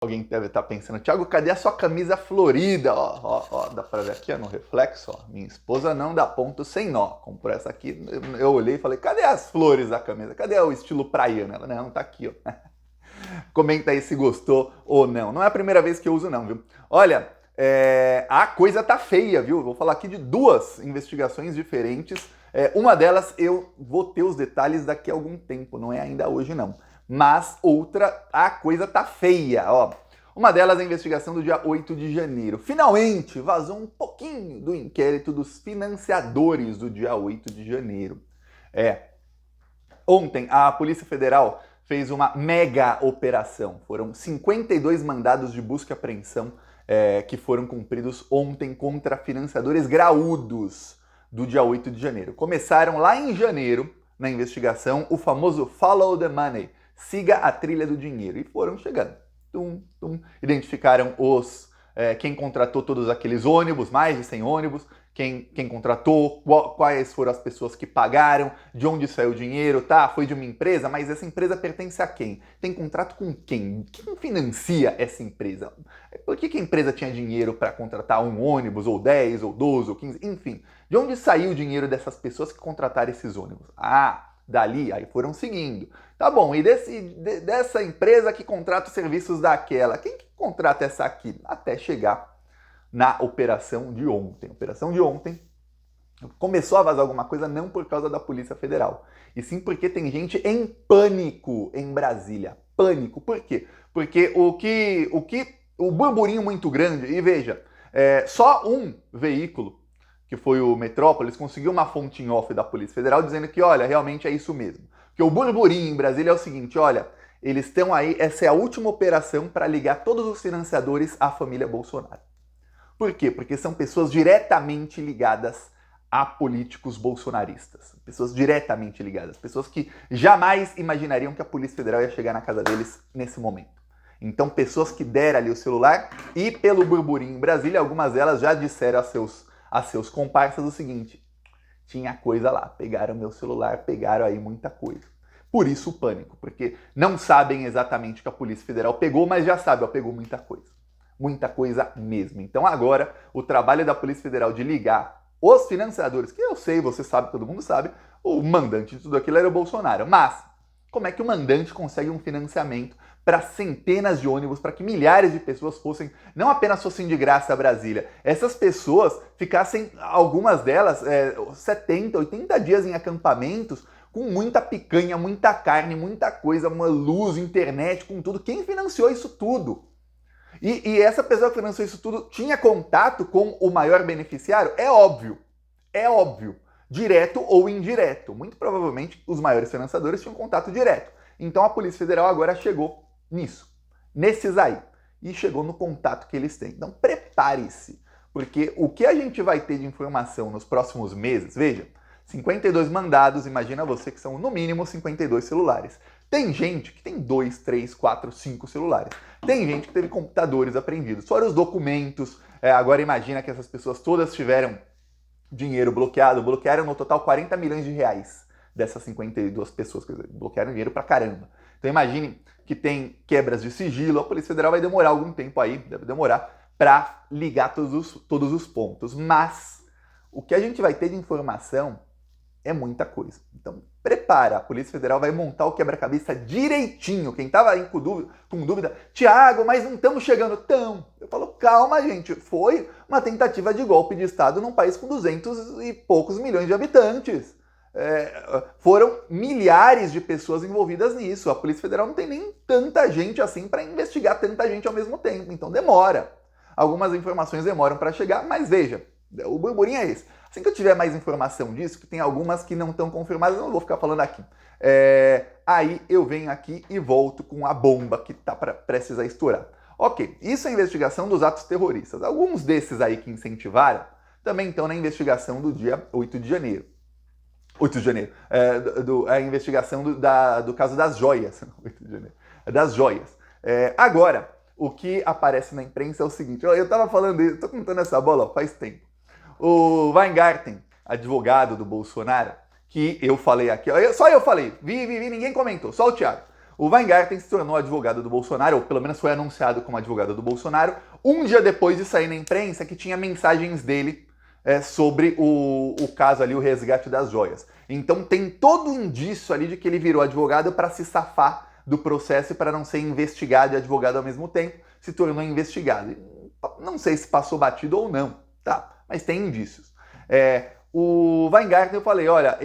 Alguém deve estar pensando, Thiago, cadê a sua camisa florida? Ó, dá pra ver aqui ó, no reflexo, ó. Minha esposa não dá ponto sem nó. Comprou essa aqui, eu olhei e falei, cadê as flores da camisa? Cadê o estilo praiano? Ela, não, tá aqui, ó. Comenta aí se gostou ou não. Não é a primeira vez que eu uso não, viu? Olha, a coisa tá feia, viu? Vou falar aqui de duas investigações diferentes. Uma delas eu vou ter os detalhes daqui a algum tempo, não é ainda hoje não. Mas outra, a coisa tá feia, ó. Uma delas é a investigação do dia 8 de janeiro. Finalmente vazou um pouquinho do inquérito dos financiadores do dia 8 de janeiro. Ontem a Polícia Federal fez uma mega operação. Foram 52 mandados de busca e apreensão que foram cumpridos ontem contra financiadores graúdos do dia 8 de janeiro. Começaram lá em janeiro, na investigação, o famoso Follow the Money, siga a trilha do dinheiro. E foram chegando. Identificaram quem contratou todos aqueles ônibus, mais de 100 ônibus, quem contratou, quais foram as pessoas que pagaram, de onde saiu o dinheiro, tá? Foi de uma empresa, mas essa empresa pertence a quem? Tem contrato com quem? Quem financia essa empresa? Por que a empresa tinha dinheiro para contratar um ônibus, ou 10, ou 12, ou 15, enfim? De onde saiu o dinheiro dessas pessoas que contrataram esses ônibus? Dali, aí foram seguindo. Tá bom, e dessa empresa que contrata os serviços daquela, quem que contrata essa aqui? Até chegar na operação de ontem. A operação de ontem começou a vazar alguma coisa não por causa da Polícia Federal, e sim porque tem gente em pânico em Brasília. Pânico. Por quê? Porque o burburinho muito grande, e veja, só um veículo, que foi o Metrópolis, conseguiu uma fonte em off da Polícia Federal dizendo que, olha, realmente é isso mesmo. Porque o burburinho em Brasília é o seguinte, olha, eles estão aí, essa é a última operação para ligar todos os financiadores à família Bolsonaro. Por quê? Porque são pessoas diretamente ligadas a políticos bolsonaristas. Pessoas diretamente ligadas. Pessoas que jamais imaginariam que a Polícia Federal ia chegar na casa deles nesse momento. Então, pessoas que deram ali o celular e, pelo burburinho em Brasília, algumas delas já disseram a seus comparsas o seguinte: tinha coisa lá, pegaram meu celular, pegaram aí muita coisa. Por isso o pânico, porque não sabem exatamente o que a Polícia Federal pegou, mas já sabe, pegou muita coisa. Muita coisa mesmo. Então agora, o trabalho da Polícia Federal de ligar os financiadores, que eu sei, você sabe, todo mundo sabe, o mandante de tudo aquilo era o Bolsonaro. Mas, como é que o mandante consegue um financiamento para centenas de ônibus, para que milhares de pessoas fossem, não apenas fossem de graça a Brasília, essas pessoas ficassem, algumas delas, 70, 80 dias em acampamentos, com muita picanha, muita carne, muita coisa, uma luz, internet, com tudo. Quem financiou isso tudo? E essa pessoa que financiou isso tudo tinha contato com o maior beneficiário? É óbvio. Direto ou indireto. Muito provavelmente os maiores financiadores tinham contato direto. Então a Polícia Federal agora chegou nisso, nesses aí, e chegou no contato que eles têm. Então prepare-se, porque o que a gente vai ter de informação nos próximos meses, veja, 52 mandados, imagina você que são no mínimo 52 celulares. Tem gente que tem 2, 3, 4, 5 celulares. Tem gente que teve computadores apreendidos. Fora os documentos, agora imagina que essas pessoas todas tiveram dinheiro bloqueado. Bloquearam no total 40 milhões de reais dessas 52 pessoas. Quer dizer, bloquearam dinheiro pra caramba. Então imagine que tem quebras de sigilo. A Polícia Federal vai demorar algum tempo aí, deve demorar, para ligar todos os pontos. Mas o que a gente vai ter de informação é muita coisa. Então, prepara. A Polícia Federal vai montar o quebra-cabeça direitinho. Quem estava aí com dúvida, Thiago, mas não estamos chegando tão. Eu falo, calma, gente. Foi uma tentativa de golpe de Estado num país com 200 e poucos milhões de habitantes. Foram milhares de pessoas envolvidas nisso. A Polícia Federal não tem nem tanta gente assim para investigar tanta gente ao mesmo tempo. Então, demora. Algumas informações demoram para chegar, mas veja, o burburinho é esse. Assim que eu tiver mais informação disso, que tem algumas que não estão confirmadas, eu não vou ficar falando aqui. Aí eu venho aqui e volto com a bomba que está prestes a estourar. Ok, isso é a investigação dos atos terroristas. Alguns desses aí que incentivaram também estão na investigação do dia 8 de janeiro. 8 de janeiro. A investigação do caso das joias. 8 de janeiro. Das joias. Agora, o que aparece na imprensa é o seguinte. Eu estava falando, eu estou contando essa bola faz tempo. O Weingarten, advogado do Bolsonaro, que eu falei aqui, só eu falei, vi, ninguém comentou, só o Thiago. O Weingarten se tornou advogado do Bolsonaro, ou pelo menos foi anunciado como advogado do Bolsonaro, um dia depois de sair na imprensa que tinha mensagens dele sobre o caso ali, o resgate das joias. Então tem todo um indício ali de que ele virou advogado para se safar do processo e para não ser investigado e advogado ao mesmo tempo, se tornou investigado. Não sei se passou batido ou não, tá? Mas tem indícios. O Weingarten, eu falei, olha,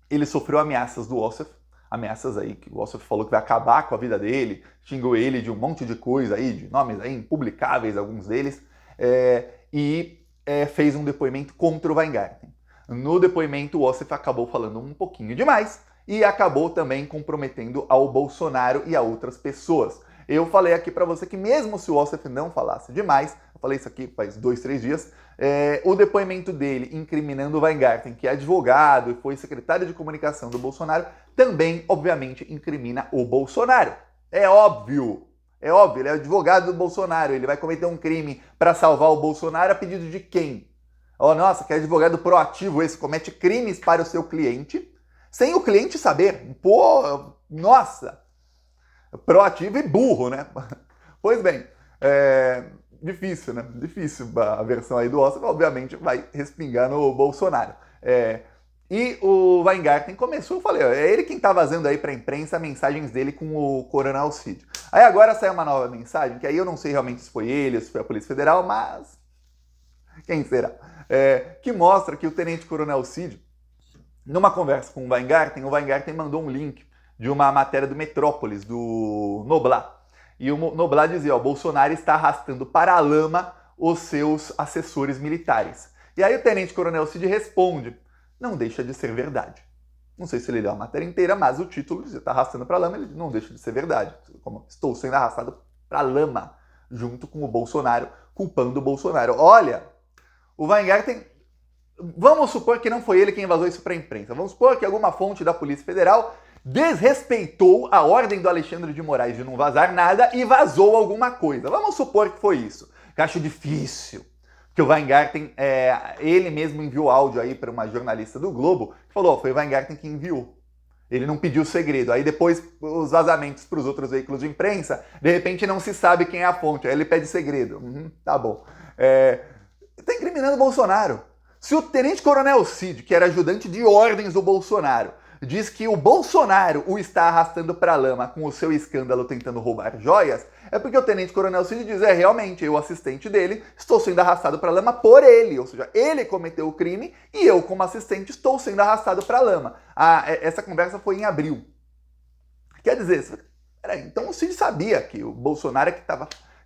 ele sofreu ameaças do Ossoff, ameaças aí que o Ossoff falou que vai acabar com a vida dele, xingou ele de um monte de coisa aí, de nomes aí impublicáveis, alguns deles, fez um depoimento contra o Weingarten. No depoimento, o Ossoff acabou falando um pouquinho demais e acabou também comprometendo ao Bolsonaro e a outras pessoas. Eu falei aqui para você que mesmo se o Ossoff não falasse demais, eu falei isso aqui faz 2, 3 dias, o depoimento dele incriminando o Weingarten, que é advogado e foi secretário de comunicação do Bolsonaro, também, obviamente, incrimina o Bolsonaro. É óbvio, ele é advogado do Bolsonaro, ele vai cometer um crime para salvar o Bolsonaro a pedido de quem? Nossa, que advogado proativo esse, comete crimes para o seu cliente, sem o cliente saber. Pô, nossa, proativo e burro, né? Pois bem, difícil, né? Difícil a versão aí do Ossoff, obviamente vai respingar no Bolsonaro. E o Weingarten começou, eu falei, é ele quem tá vazando aí pra imprensa mensagens dele com o Coronel Cid. Aí agora saiu uma nova mensagem, que aí eu não sei realmente se foi ele, se foi a Polícia Federal, mas quem será? Que mostra que o Tenente Coronel Cid, numa conversa com o Weingarten mandou um link de uma matéria do Metrópolis, do Noblat. E o Noblat dizia, Bolsonaro está arrastando para a lama os seus assessores militares. E aí o Tenente Coronel Cid responde, não deixa de ser verdade. Não sei se ele leu a matéria inteira, mas o título dizia, está arrastando para a lama, ele não deixa de ser verdade. Como estou sendo arrastado para a lama, junto com o Bolsonaro, culpando o Bolsonaro. Olha, o Weingarten, vamos supor que não foi ele quem vazou isso para a imprensa. Vamos supor que alguma fonte da Polícia Federal desrespeitou a ordem do Alexandre de Moraes de não vazar nada e vazou alguma coisa. Vamos supor que foi isso. Que acho difícil. Que o Weingarten, ele mesmo enviou áudio aí para uma jornalista do Globo, que falou, foi o Weingarten que enviou. Ele não pediu segredo. Aí depois os vazamentos para os outros veículos de imprensa, de repente não se sabe quem é a fonte. Aí ele pede segredo. Tá bom. Está incriminando o Bolsonaro. Se o Tenente Coronel Cid, que era ajudante de ordens do Bolsonaro, diz que o Bolsonaro o está arrastando para a lama com o seu escândalo tentando roubar joias, é porque o Tenente Coronel Cid diz, realmente, eu, assistente dele, estou sendo arrastado para a lama por ele, ou seja, ele cometeu o crime e eu, como assistente, estou sendo arrastado para a lama. Essa conversa foi em abril. Quer dizer, então o Cid sabia que o Bolsonaro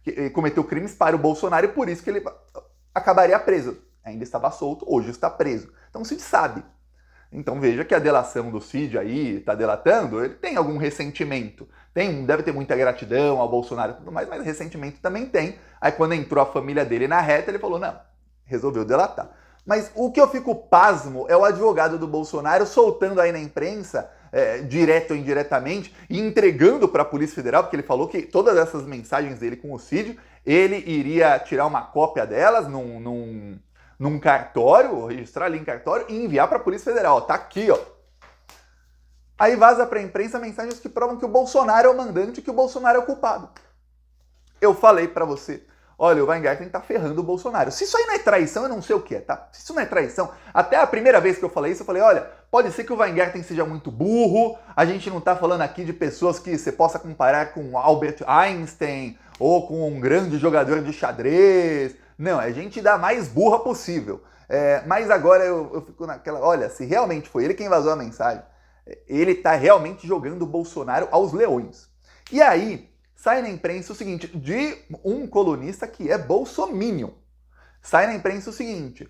que cometeu crimes para o Bolsonaro e por isso que ele acabaria preso. Ainda estava solto, hoje está preso. Então o Cid sabe. Então veja que a delação do Cid aí, está delatando, ele tem algum ressentimento. Deve ter muita gratidão ao Bolsonaro e tudo mais, mas ressentimento também tem. Aí quando entrou a família dele na reta, ele falou, não, resolveu delatar. Mas o que eu fico pasmo é o advogado do Bolsonaro soltando aí na imprensa, direto ou indiretamente, e entregando para a Polícia Federal, porque ele falou que todas essas mensagens dele com o Cid, ele iria tirar uma cópia delas num cartório, registrar ali em cartório e enviar para a Polícia Federal. Tá aqui, ó. Aí vaza para a imprensa mensagens que provam que o Bolsonaro é o mandante e que o Bolsonaro é o culpado. Eu falei para você, olha, o Weingarten tá ferrando o Bolsonaro. Se isso aí não é traição, eu não sei o que é, tá? Se isso não é traição, até a primeira vez que eu falei isso, eu falei, olha, pode ser que o Weingarten seja muito burro, a gente não tá falando aqui de pessoas que você possa comparar com Albert Einstein ou com um grande jogador de xadrez. Não, é a gente da mais burra possível. Mas agora eu fico naquela... Olha, se realmente foi ele quem vazou a mensagem, ele tá realmente jogando o Bolsonaro aos leões. E aí, sai na imprensa o seguinte, de um colunista que é bolsominion. Sai na imprensa o seguinte,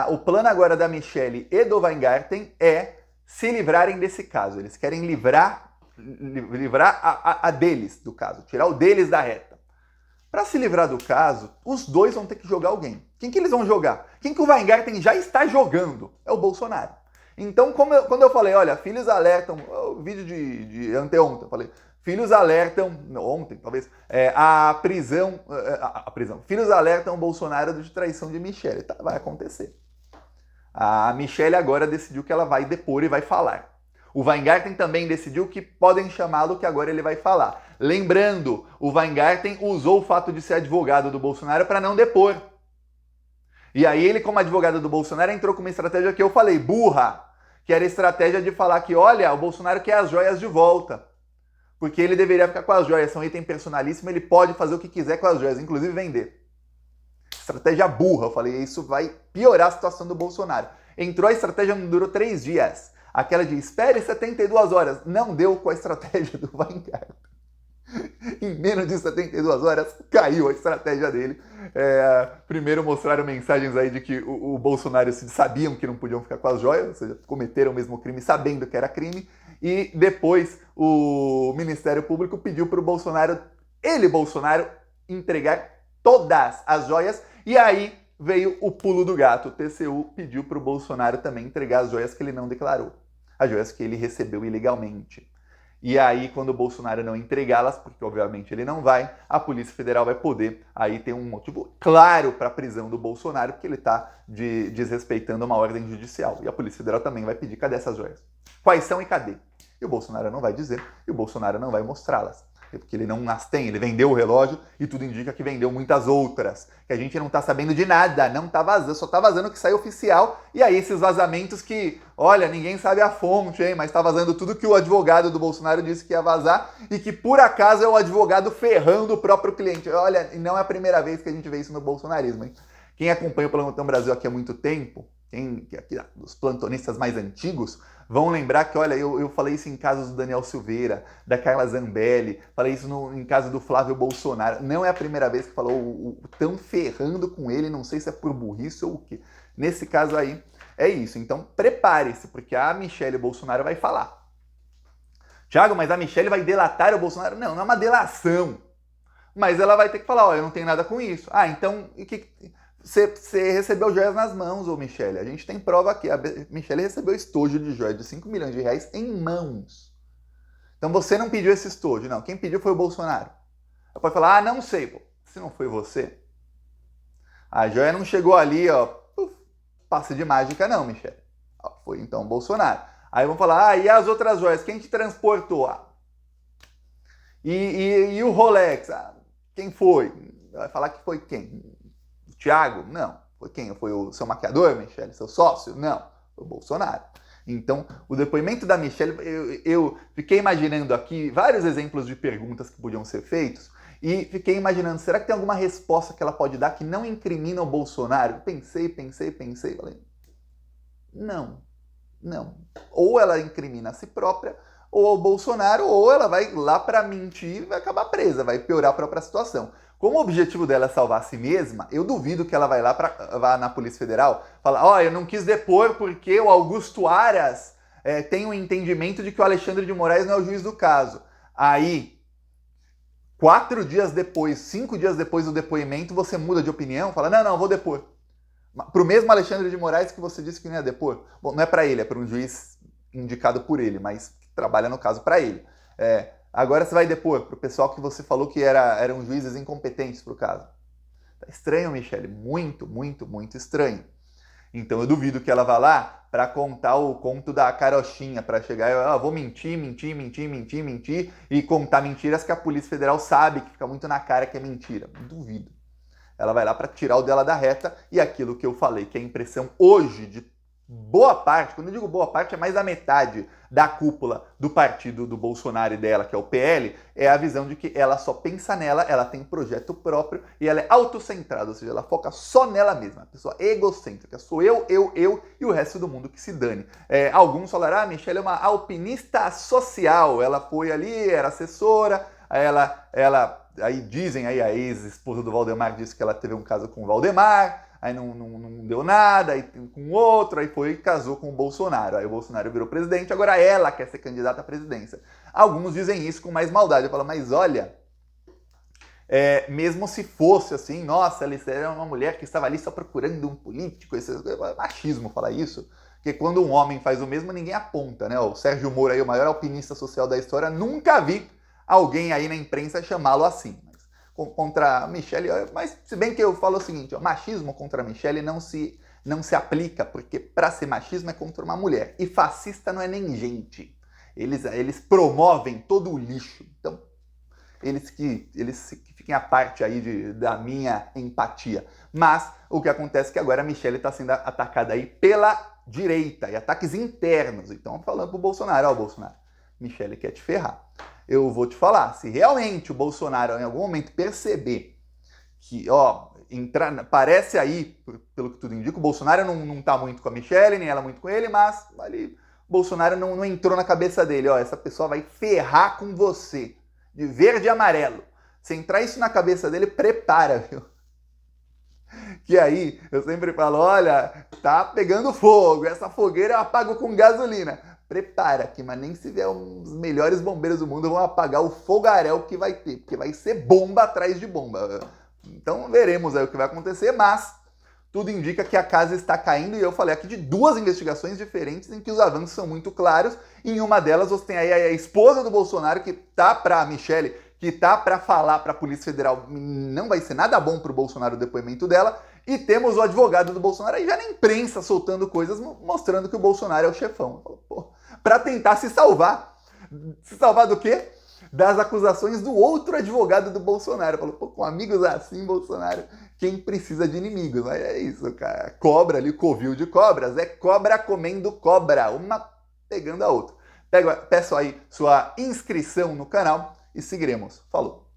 o plano agora da Michelle e do Weingarten é se livrarem desse caso. Eles querem livrar a deles do caso, tirar o deles da reta. Para se livrar do caso, os dois vão ter que jogar alguém. Quem que eles vão jogar? Quem que o Weingarten já está jogando? É o Bolsonaro. Então, quando eu falei, olha, filhos alertam, o vídeo de anteontem, eu falei, filhos alertam, ontem talvez, a prisão, filhos alertam o Bolsonaro de traição de Michelle. Tá, vai acontecer. A Michelle agora decidiu que ela vai depor e vai falar. O Weingarten também decidiu que podem chamá-lo, que agora ele vai falar. Lembrando, o Weingarten usou o fato de ser advogado do Bolsonaro para não depor. E aí ele, como advogado do Bolsonaro, entrou com uma estratégia que eu falei, burra, que era a estratégia de falar que, olha, o Bolsonaro quer as joias de volta. Porque ele deveria ficar com as joias, são item personalíssimo, ele pode fazer o que quiser com as joias, inclusive vender. Estratégia burra, eu falei, isso vai piorar a situação do Bolsonaro. Entrou a estratégia, não durou 3 dias. Aquela de espere 72 horas. Não deu com a estratégia do Weingarten. Em menos de 72 horas, caiu a estratégia dele. Primeiro mostraram mensagens aí de que o Bolsonaro sabiam que não podiam ficar com as joias, ou seja, cometeram o mesmo crime sabendo que era crime. E depois o Ministério Público pediu para o Bolsonaro, Bolsonaro, entregar todas as joias. E aí veio o pulo do gato. O TCU pediu para o Bolsonaro também entregar as joias que ele não declarou. As joias que ele recebeu ilegalmente. E aí, quando o Bolsonaro não entregá-las, porque obviamente ele não vai, a Polícia Federal vai poder aí ter um motivo claro para a prisão do Bolsonaro, porque ele está desrespeitando uma ordem judicial. E a Polícia Federal também vai pedir, cadê essas joias? Quais são e cadê? E o Bolsonaro não vai dizer, e o Bolsonaro não vai mostrá-las. Porque ele não as tem, ele vendeu o relógio e tudo indica que vendeu muitas outras. Que a gente não tá sabendo de nada, não tá vazando, só tá vazando o que saiu oficial. E aí esses vazamentos que, olha, ninguém sabe a fonte, hein, mas tá vazando tudo que o advogado do Bolsonaro disse que ia vazar e que por acaso é o advogado ferrando o próprio cliente. Olha, e não é a primeira vez que a gente vê isso no bolsonarismo, hein? Quem acompanha o Plantão Brasil aqui há muito tempo, os plantonistas mais antigos, vão lembrar que, olha, eu falei isso em casos do Daniel Silveira, da Carla Zambelli, falei isso em caso do Flávio Bolsonaro. Não é a primeira vez que falou, tão ferrando com ele, não sei se é por burrice ou o quê. Nesse caso aí, é isso. Então, prepare-se, porque a Michelle Bolsonaro vai falar. Tiago, mas a Michelle vai delatar o Bolsonaro? Não, não é uma delação. Mas ela vai ter que falar, ó, eu não tenho nada com isso. Ah, então, você recebeu joias nas mãos, ô Michelle. A gente tem prova aqui. A Michelle recebeu estojo de joias de 5 milhões de reais em mãos. Então você não pediu esse estojo, não. Quem pediu foi o Bolsonaro. Ela pode falar, não sei, pô. Se não foi você. A joia não chegou ali, ó, passe de mágica não, Michelle. Foi então o Bolsonaro. Aí vão falar, e as outras joias? Quem te transportou? E o Rolex? Quem foi? Vai falar que foi quem? Tiago? Não. Foi quem? Foi o seu maquiador, Michelle? Seu sócio? Não. Foi o Bolsonaro. Então, o depoimento da Michelle, eu fiquei imaginando aqui vários exemplos de perguntas que podiam ser feitos e fiquei imaginando, será que tem alguma resposta que ela pode dar que não incrimina o Bolsonaro? Pensei, falei, não. Ou ela incrimina a si própria, ou ao Bolsonaro, ou ela vai lá para mentir e vai acabar presa, vai piorar a própria situação. Como o objetivo dela é salvar a si mesma, eu duvido que ela vai lá vá na Polícia Federal falar, eu não quis depor porque o Augusto Aras tem um entendimento de que o Alexandre de Moraes não é o juiz do caso. Aí, 4 dias depois, 5 dias depois do depoimento, você muda de opinião, fala, não, vou depor. Para o mesmo Alexandre de Moraes que você disse que não ia depor. Bom, não é para ele, é para um juiz indicado por ele, mas que trabalha no caso para ele. Agora você vai depor para o pessoal que você falou que eram juízes incompetentes para o caso. Tá estranho, Michelle. Muito, muito, muito estranho. Então eu duvido que ela vá lá para contar o conto da carochinha, para chegar e vou mentir e contar mentiras que a Polícia Federal sabe que fica muito na cara que é mentira. Duvido. Ela vai lá para tirar o dela da reta e aquilo que eu falei, que a impressão hoje de boa parte, quando eu digo boa parte, é mais da metade da cúpula do partido do Bolsonaro e dela, que é o PL, é a visão de que ela só pensa nela, ela tem projeto próprio e ela é autocentrada, ou seja, ela foca só nela mesma, a pessoa egocêntrica, sou eu e o resto do mundo que se dane. Alguns falaram, a Michelle é uma alpinista social, ela foi ali, era assessora, aí dizem, aí a ex-esposa do Valdemar disse que ela teve um caso com o Valdemar, aí não deu nada, aí com outro, aí foi e casou com o Bolsonaro. Aí o Bolsonaro virou presidente, agora ela quer ser candidata à presidência. Alguns dizem isso com mais maldade. Eu falo, mas olha, mesmo se fosse assim, nossa, ela era uma mulher que estava ali só procurando um político, é machismo falar isso, porque quando um homem faz o mesmo, ninguém aponta, né? O Sérgio Moro aí, o maior alpinista social da história, nunca vi alguém aí na imprensa chamá-lo assim. Contra a Michelle, mas se bem que eu falo o seguinte, machismo contra a Michelle não se aplica, porque para ser machismo é contra uma mulher, e fascista não é nem gente. Eles promovem todo o lixo. Então, eles que fiquem à parte aí da minha empatia. Mas o que acontece é que agora a Michelle está sendo atacada aí pela direita e ataques internos. Então, falando pro Bolsonaro, ó, Bolsonaro, Michelle quer te ferrar. Eu vou te falar, se realmente o Bolsonaro em algum momento perceber que, ó, parece aí, pelo que tudo indica, o Bolsonaro não tá muito com a Michelle, nem ela muito com ele, mas ali o Bolsonaro não entrou na cabeça dele, ó, essa pessoa vai ferrar com você, de verde e amarelo. Se entrar isso na cabeça dele, prepara, viu? Que aí, eu sempre falo, olha, tá pegando fogo, essa fogueira eu apago com gasolina. Prepara aqui, mas nem se vier os melhores bombeiros do mundo vão apagar o fogaréu que vai ter, porque vai ser bomba atrás de bomba. Então veremos aí o que vai acontecer, mas tudo indica que a casa está caindo, e eu falei aqui de duas investigações diferentes em que os avanços são muito claros. Em uma delas você tem aí a esposa do Bolsonaro que tá pra Michelle, que tá para falar para a Polícia Federal, não vai ser nada bom pro Bolsonaro o depoimento dela, e temos o advogado do Bolsonaro aí já na imprensa soltando coisas mostrando que o Bolsonaro é o chefão. Para tentar se salvar. Se salvar do quê? Das acusações do outro advogado do Bolsonaro. Falou, pô, com amigos assim, Bolsonaro, quem precisa de inimigos? Mas é isso, cara. Cobra ali, covil de cobras. É cobra comendo cobra, uma pegando a outra. Peço aí sua inscrição no canal e seguiremos. Falou!